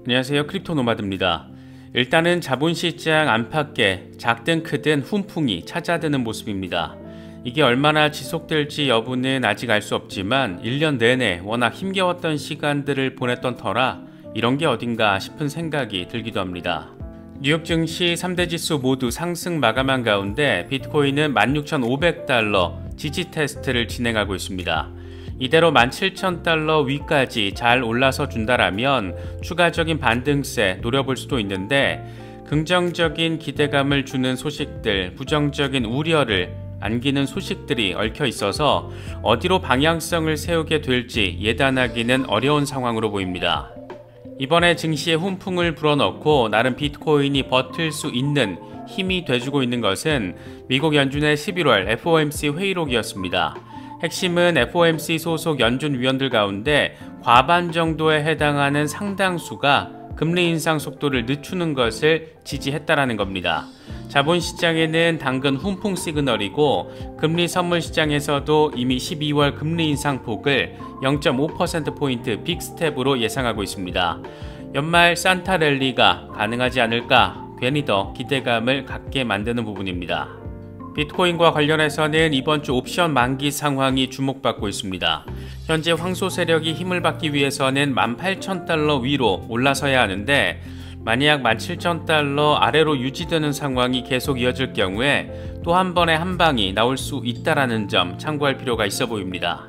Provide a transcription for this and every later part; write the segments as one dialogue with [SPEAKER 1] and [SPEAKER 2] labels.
[SPEAKER 1] 안녕하세요, 크립토노마드입니다. 일단은 자본시장 안팎에 작든 크든 훈풍이 찾아드는 모습입니다. 이게 얼마나 지속될지 여부는 아직 알 수 없지만 1년 내내 워낙 힘겨웠던 시간들을 보냈던 터라 이런 게 어딘가 싶은 생각이 들기도 합니다. 뉴욕 증시 3대 지수 모두 상승 마감한 가운데 비트코인은 16,500달러 지지 테스트를 진행하고 있습니다. 이대로 17,000달러 위까지 잘 올라서 준다라면 추가적인 반등세 노려볼 수도 있는데, 긍정적인 기대감을 주는 소식들, 부정적인 우려를 안기는 소식들이 얽혀 있어서 어디로 방향성을 세우게 될지 예단하기는 어려운 상황으로 보입니다. 이번에 증시에 훈풍을 불어넣고 나름 비트코인이 버틸 수 있는 힘이 돼주고 있는 것은 미국 연준의 11월 FOMC 회의록이었습니다. 핵심은 FOMC 소속 연준 위원들 가운데 과반 정도에 해당하는 상당수가 금리 인상 속도를 늦추는 것을 지지했다라는 겁니다. 자본시장에는 당근 훈풍 시그널이고, 금리 선물 시장에서도 이미 12월 금리 인상폭을 0.5%포인트 빅스텝으로 예상하고 있습니다. 연말 산타 랠리가 가능하지 않을까 괜히 더 기대감을 갖게 만드는 부분입니다. 비트코인과 관련해서는 이번 주 옵션 만기 상황이 주목받고 있습니다. 현재 황소 세력이 힘을 받기 위해서는 18,000달러 위로 올라서야 하는데, 만약 17,000달러 아래로 유지되는 상황이 계속 이어질 경우에 또 한 번의 한 방이 나올 수 있다는 점 참고할 필요가 있어 보입니다.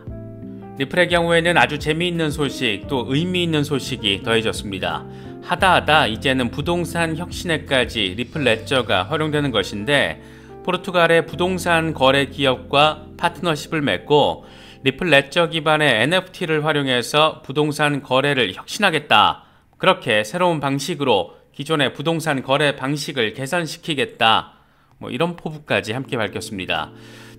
[SPEAKER 1] 리플의 경우에는 아주 재미있는 소식, 또 의미 있는 소식이 더해졌습니다. 하다하다 이제는 부동산 혁신에까지 리플 레저가 활용되는 것인데, 포르투갈의 부동산 거래 기업과 파트너십을 맺고 리플 레저 기반의 NFT를 활용해서 부동산 거래를 혁신하겠다, 그렇게 새로운 방식으로 기존의 부동산 거래 방식을 개선시키겠다, 이런 포부까지 함께 밝혔습니다.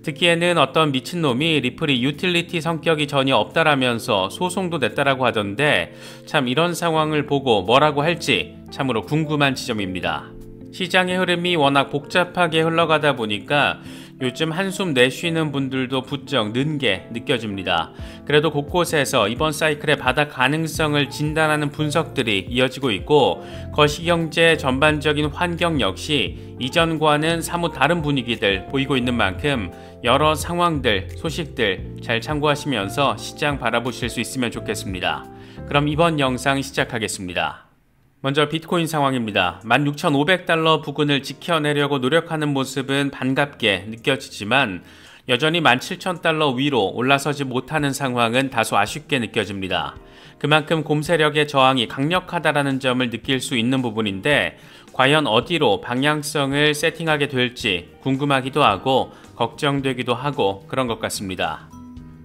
[SPEAKER 1] 듣기에는 어떤 미친놈이 리플이 유틸리티 성격이 전혀 없다라면서 소송도 냈다라고 하던데, 참 이런 상황을 보고 뭐라고 할지 참으로 궁금한 지점입니다. 시장의 흐름이 워낙 복잡하게 흘러가다 보니까 요즘 한숨 내쉬는 분들도 부쩍 는 게 느껴집니다. 그래도 곳곳에서 이번 사이클의 바닥 가능성을 진단하는 분석들이 이어지고 있고, 거시경제 전반적인 환경 역시 이전과는 사뭇 다른 분위기들 보이고 있는 만큼 여러 상황들, 소식들 잘 참고하시면서 시장 바라보실 수 있으면 좋겠습니다. 그럼 이번 영상 시작하겠습니다. 먼저 비트코인 상황입니다. 16,500달러 부근을 지켜내려고 노력하는 모습은 반갑게 느껴지지만 여전히 17,000달러 위로 올라서지 못하는 상황은 다소 아쉽게 느껴집니다. 그만큼 곰세력의 저항이 강력하다라는 점을 느낄 수 있는 부분인데, 과연 어디로 방향성을 세팅하게 될지 궁금하기도 하고 걱정되기도 하고 그런 것 같습니다.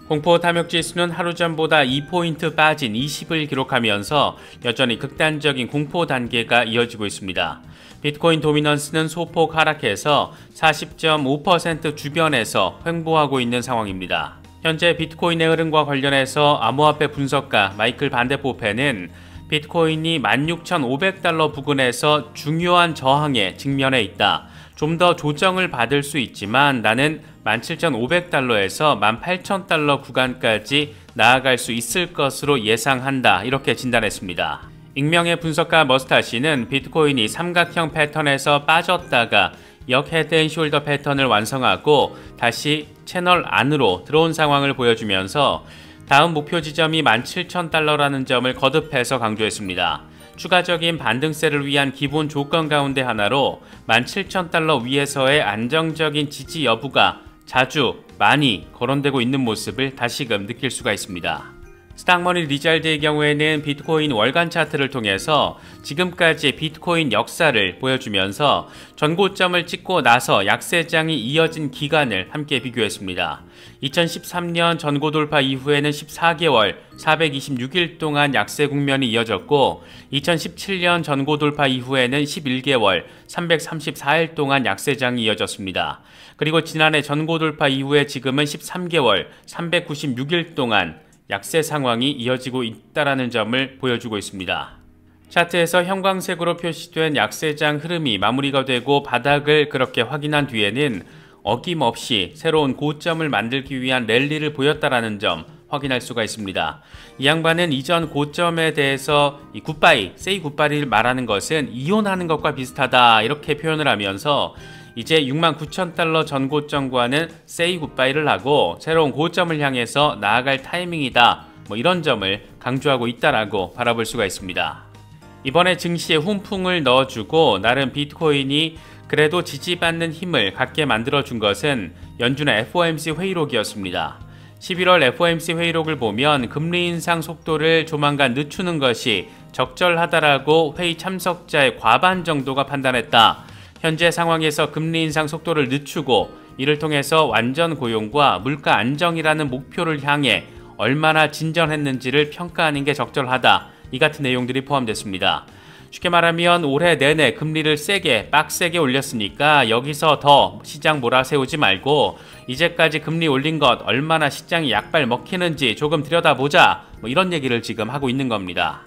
[SPEAKER 1] 공포 탐욕지수는 하루 전보다 2포인트 빠진 20을 기록하면서 여전히 극단적인 공포 단계가 이어지고 있습니다. 비트코인 도미넌스는 소폭 하락해서 40.5% 주변에서 횡보하고 있는 상황입니다. 현재 비트코인의 흐름과 관련해서 암호화폐 분석가 마이클 반데포페는 비트코인이 16,500달러 부근에서 중요한 저항에 직면해 있다. 좀 더 조정을 받을 수 있지만 나는 17,500달러에서 18,000달러 구간까지 나아갈 수 있을 것으로 예상한다, 이렇게 진단했습니다. 익명의 분석가 머스타시는 비트코인이 삼각형 패턴에서 빠졌다가 역 헤드앤숄더 패턴을 완성하고 다시 채널 안으로 들어온 상황을 보여주면서 다음 목표 지점이 17,000달러라는 점을 거듭해서 강조했습니다. 추가적인 반등세를 위한 기본 조건 가운데 하나로 17,000달러 위에서의 안정적인 지지 여부가 자주 많이 거론되고 있는 모습을 다시금 느낄 수가 있습니다. 스탁머니 리잘드의 경우에는 비트코인 월간 차트를 통해서 지금까지의 비트코인 역사를 보여주면서 전고점을 찍고 나서 약세장이 이어진 기간을 함께 비교했습니다. 2013년 전고 돌파 이후에는 14개월 426일 동안 약세 국면이 이어졌고, 2017년 전고 돌파 이후에는 11개월 334일 동안 약세장이 이어졌습니다. 그리고 지난해 전고 돌파 이후에 지금은 13개월 396일 동안 약세 상황이 이어지고 있다는 점을 보여주고 있습니다. 차트에서 형광색으로 표시된 약세장 흐름이 마무리가 되고 바닥을 그렇게 확인한 뒤에는 어김없이 새로운 고점을 만들기 위한 랠리를 보였다는 점 확인할 수가 있습니다. 이 양반은 이전 고점에 대해서 이 굿바이, 세이 굿바이를 말하는 것은 이혼하는 것과 비슷하다 이렇게 표현을 하면서 이제 69,000달러 전 고점과는 세이 굿바이를 하고 새로운 고점을 향해서 나아갈 타이밍이다 뭐 이런 점을 강조하고 있다라고 바라볼 수가 있습니다. 이번에 증시에 훈풍을 넣어주고 나름 비트코인이 그래도 지지받는 힘을 갖게 만들어준 것은 연준의 FOMC 회의록이었습니다. 11월 FOMC 회의록을 보면 금리 인상 속도를 조만간 늦추는 것이 적절하다라고 회의 참석자의 과반 정도가 판단했다. 현재 상황에서 금리 인상 속도를 늦추고 이를 통해서 완전 고용과 물가 안정이라는 목표를 향해 얼마나 진전했는지를 평가하는 게 적절하다. 이 같은 내용들이 포함됐습니다. 쉽게 말하면 올해 내내 금리를 세게 빡세게 올렸으니까 여기서 더 시장 몰아세우지 말고 이제까지 금리 올린 것 얼마나 시장이 약발 먹히는지 조금 들여다보자 뭐 이런 얘기를 지금 하고 있는 겁니다.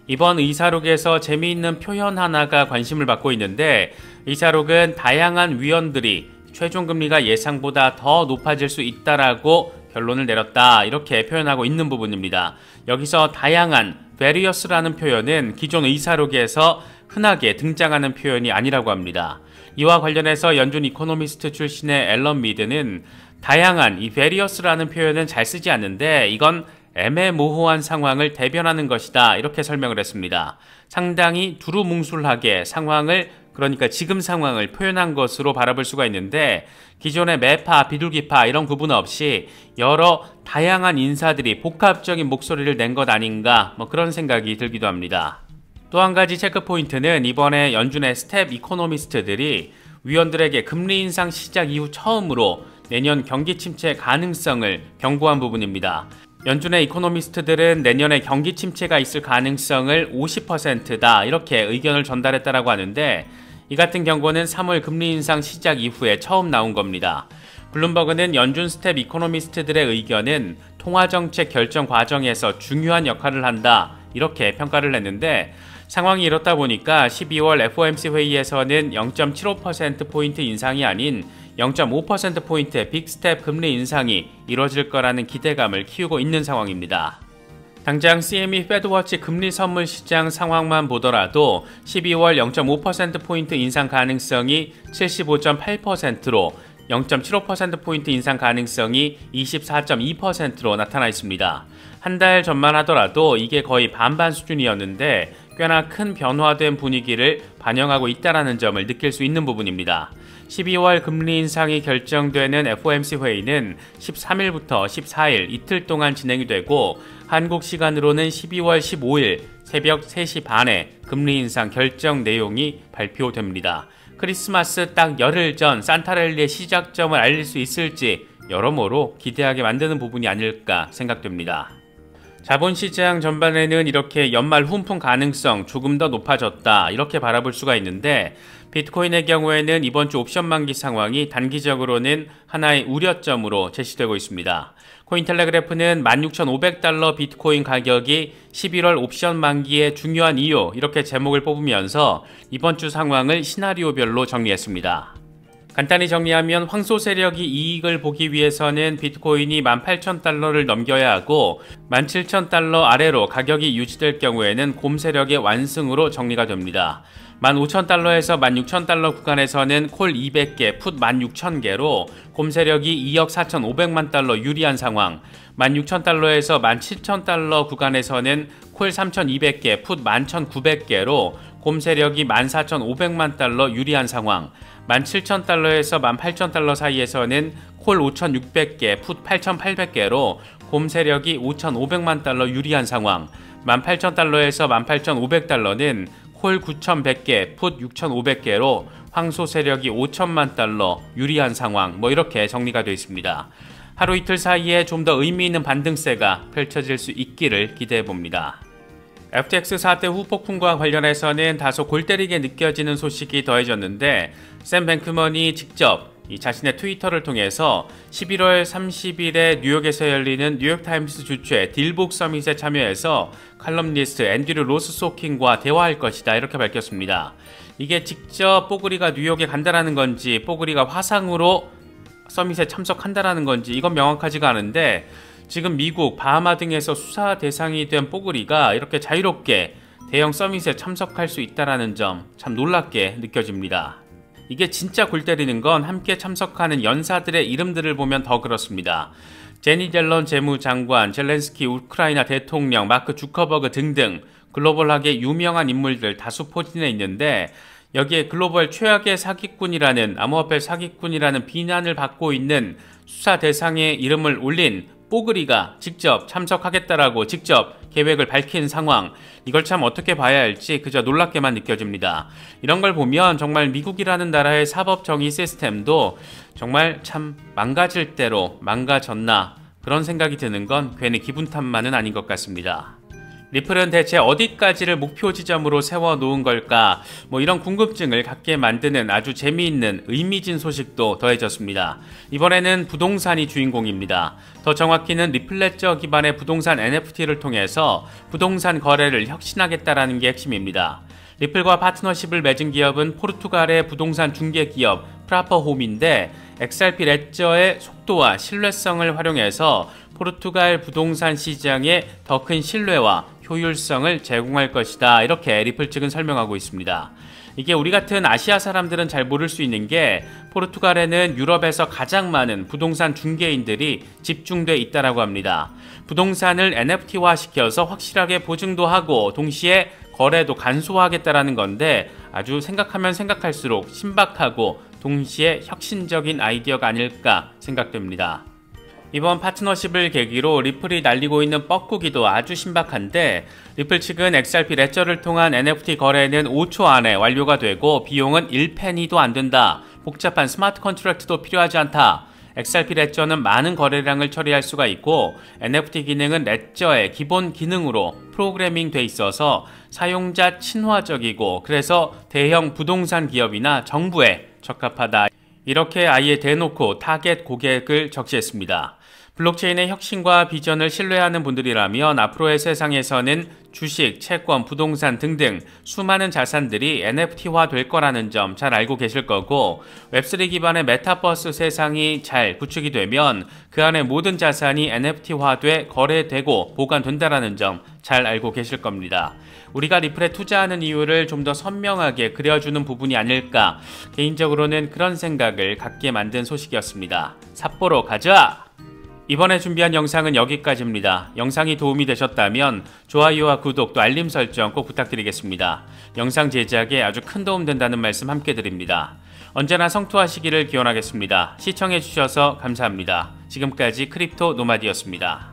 [SPEAKER 1] 이번 의사록에서 재미있는 표현 하나가 관심을 받고 있는데 의사록은 다양한 위원들이 최종금리가 예상보다 더 높아질 수 있다라고 결론을 내렸다 이렇게 표현하고 있는 부분입니다. 여기서 다양한 various라는 표현은 기존 의사록에서 흔하게 등장하는 표현이 아니라고 합니다. 이와 관련해서 연준 이코노미스트 출신의 앨런 미드는 다양한 이 various라는 표현은 잘 쓰지 않는데 이건 애매모호한 상황을 대변하는 것이다 이렇게 설명을 했습니다. 상당히 두루뭉술하게 상황을 그러니까 지금 상황을 표현한 것으로 바라볼 수가 있는데 기존의 매파, 비둘기파 이런 구분 없이 여러 다양한 인사들이 복합적인 목소리를 낸 것 아닌가 뭐 그런 생각이 들기도 합니다. 또 한 가지 체크포인트는 이번에 연준의 스텝 이코노미스트들이 위원들에게 금리 인상 시작 이후 처음으로 내년 경기 침체 가능성을 경고한 부분입니다. 연준의 이코노미스트들은 내년에 경기 침체가 있을 가능성을 50%다 이렇게 의견을 전달했다라고 하는데 이 같은 경고는 3월 금리 인상 시작 이후에 처음 나온 겁니다. 블룸버그는 연준 스텝 이코노미스트들의 의견은 통화정책 결정 과정에서 중요한 역할을 한다 이렇게 평가를 했는데 상황이 이렇다 보니까 12월 FOMC 회의에서는 0.75%포인트 인상이 아닌 0.5%포인트의 빅스텝 금리 인상이 이뤄질 거라는 기대감을 키우고 있는 상황입니다. 당장 CME 페드워치 금리 선물 시장 상황만 보더라도 12월 0.5%포인트 인상 가능성이 75.8%로 0.75%포인트 인상 가능성이 24.2%로 나타나 있습니다. 한 달 전만 하더라도 이게 거의 반반 수준이었는데 꽤나 큰 변화된 분위기를 반영하고 있다는 점을 느낄 수 있는 부분입니다. 12월 금리 인상이 결정되는 FOMC 회의는 13일부터 14일 이틀 동안 진행이 되고 한국 시간으로는 12월 15일 새벽 3시 반에 금리 인상 결정 내용이 발표됩니다. 크리스마스 딱 열흘 전 산타랠리의 시작점을 알릴 수 있을지 여러모로 기대하게 만드는 부분이 아닐까 생각됩니다. 자본시장 전반에는 이렇게 연말 훈풍 가능성 조금 더 높아졌다 이렇게 바라볼 수가 있는데 비트코인의 경우에는 이번 주 옵션 만기 상황이 단기적으로는 하나의 우려점으로 제시되고 있습니다. 코인텔레그래프는 16,500달러 비트코인 가격이 11월 옵션 만기의 중요한 이유 이렇게 제목을 뽑으면서 이번 주 상황을 시나리오별로 정리했습니다. 간단히 정리하면 황소 세력이 이익을 보기 위해서는 비트코인이 18,000달러를 넘겨야 하고 17,000달러 아래로 가격이 유지될 경우에는 곰 세력의 완승으로 정리가 됩니다. 15,000달러에서 16,000달러 구간에서는 콜 200개, 풋 16,000개로 곰 세력이 2억 4,500만 달러 유리한 상황, 16,000달러에서 17,000달러 구간에서는 콜 3,200개, 풋 11,900개로 곰 세력이 14,500만 달러 유리한 상황, 17,000달러에서 18,000달러 사이에서는 콜 5,600개, 풋 8,800개로 곰 세력이 5,500만 달러 유리한 상황, 18,000달러에서 18,500달러는 콜 9,100개, 풋 6,500개로 황소 세력이 5천만 달러 유리한 상황 뭐 이렇게 정리가 되어 있습니다. 하루 이틀 사이에 좀 더 의미 있는 반등세가 펼쳐질 수 있기를 기대해 봅니다. FTX 사태 후폭풍과 관련해서는 다소 골 때리게 느껴지는 소식이 더해졌는데 샘 뱅크먼이 직접 자신의 트위터를 통해서 11월 30일에 뉴욕에서 열리는 뉴욕타임스 주최 딜북 서밋에 참여해서 칼럼니스트 앤드류 로스소킨과 대화할 것이다 이렇게 밝혔습니다. 이게 직접 뽀글이가 뉴욕에 간다라는 건지 뽀글이가 화상으로 서밋에 참석한다라는 건지 이건 명확하지가 않은데 지금 미국, 바하마 등에서 수사 대상이 된 뽀글이가 이렇게 자유롭게 대형 서밋에 참석할 수 있다는 점 참 놀랍게 느껴집니다. 이게 진짜 골 때리는 건 함께 참석하는 연사들의 이름들을 보면 더 그렇습니다. 제니 옐런 재무장관, 젤렌스키 우크라이나 대통령, 마크 주커버그 등등 글로벌하게 유명한 인물들 다수 포진해 있는데, 여기에 글로벌 최악의 사기꾼이라는, 암호화폐 사기꾼이라는 비난을 받고 있는 수사 대상의 이름을 올린 뽀글이가 직접 참석하겠다라고 직접 계획을 밝힌 상황, 이걸 참 어떻게 봐야 할지 그저 놀랍게만 느껴집니다. 이런 걸 보면 정말 미국이라는 나라의 사법 정의 시스템도 정말 참 망가질 대로 망가졌나, 그런 생각이 드는 건 괜히 기분 탓만은 아닌 것 같습니다. 리플은 대체 어디까지를 목표 지점으로 세워놓은 걸까? 이런 궁금증을 갖게 만드는 아주 재미있는 의미진 소식도 더해졌습니다. 이번에는 부동산이 주인공입니다. 더 정확히는 리플레저 기반의 부동산 NFT를 통해서 부동산 거래를 혁신하겠다라는 게 핵심입니다. 리플과 파트너십을 맺은 기업은 포르투갈의 부동산 중개 기업 프라퍼홈인데, XRP 레저의 속도와 신뢰성을 활용해서 포르투갈 부동산 시장에 더 큰 신뢰와 효율성을 제공할 것이다, 이렇게 리플 측은 설명하고 있습니다. 이게 우리 같은 아시아 사람들은 잘 모를 수 있는 게, 포르투갈에는 유럽에서 가장 많은 부동산 중개인들이 집중돼 있다라고 합니다. 부동산을 NFT화 시켜서 확실하게 보증도 하고 동시에 거래도 간소화하겠다라는 건데, 아주 생각하면 생각할수록 신박하고 동시에 혁신적인 아이디어가 아닐까 생각됩니다. 이번 파트너십을 계기로 리플이 날리고 있는 뻐꾸기도 아주 신박한데, 리플 측은 XRP 레저를 통한 NFT 거래는 5초 안에 완료가 되고 비용은 1페니도 안 된다. 복잡한 스마트 컨트랙트도 필요하지 않다. XRP 레저는 많은 거래량을 처리할 수가 있고, NFT 기능은 레저의 기본 기능으로 프로그래밍 돼 있어서 사용자 친화적이고, 그래서 대형 부동산 기업이나 정부에 적합하다. 이렇게 아예 대놓고 타겟 고객을 적시했습니다. 블록체인의 혁신과 비전을 신뢰하는 분들이라면 앞으로의 세상에서는 주식, 채권, 부동산 등등 수많은 자산들이 NFT화 될 거라는 점 잘 알고 계실 거고, 웹3 기반의 메타버스 세상이 잘 구축이 되면 그 안에 모든 자산이 NFT화돼 거래되고 보관된다는 점 잘 알고 계실 겁니다. 우리가 리플에 투자하는 이유를 좀 더 선명하게 그려주는 부분이 아닐까, 개인적으로는 그런 생각을 갖게 만든 소식이었습니다. 삿포로 가자! 이번에 준비한 영상은 여기까지입니다. 영상이 도움이 되셨다면 좋아요와 구독 또 알림 설정 꼭 부탁드리겠습니다. 영상 제작에 아주 큰 도움 된다는 말씀 함께 드립니다. 언제나 성투하시기를 기원하겠습니다. 시청해주셔서 감사합니다. 지금까지 크립토 노마디였습니다.